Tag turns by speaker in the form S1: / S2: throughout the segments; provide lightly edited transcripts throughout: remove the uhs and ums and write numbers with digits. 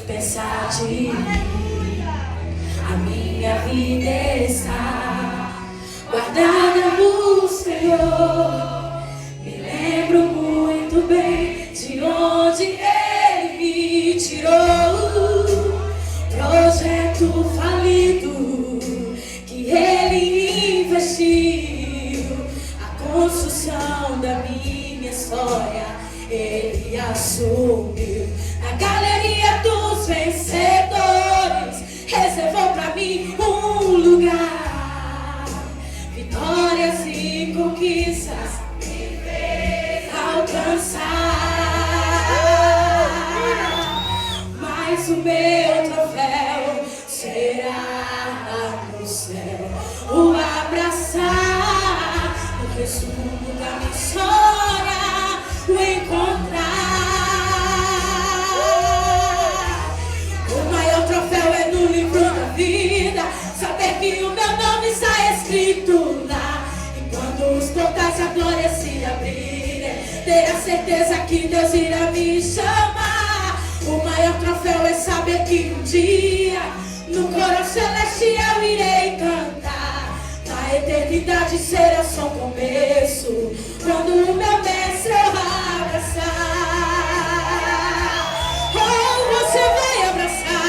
S1: pensar de mim. A minha vida está guardada no Senhor. Me lembro muito bem de onde Ele me tirou. Projeto falido que Ele investiu. A construção da minha história Ele assumiu. Na galeria dos vencedores reservou pra mim um lugar. Vitórias e conquistas me fez alcançar. Mas o meu troféu será no céu o abraçar, o resumo da minha história, o encontrar. O maior troféu é no livro da vida, saber que o meu nome está escrito lá. E quando os portais da glória se abrirem, ter a certeza que Deus irá me chamar. O maior troféu é saber que um dia no coro celestial irei cantar. Na eternidade será só um começo, quando o meu mestre eu abraçar. Oh, você vai abraçar.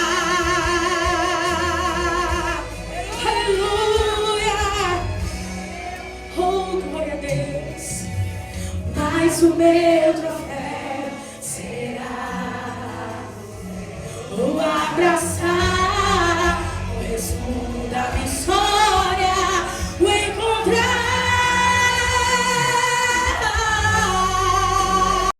S1: Aleluia. Oh, glória a Deus. Mas o meu troféu será o abraçar.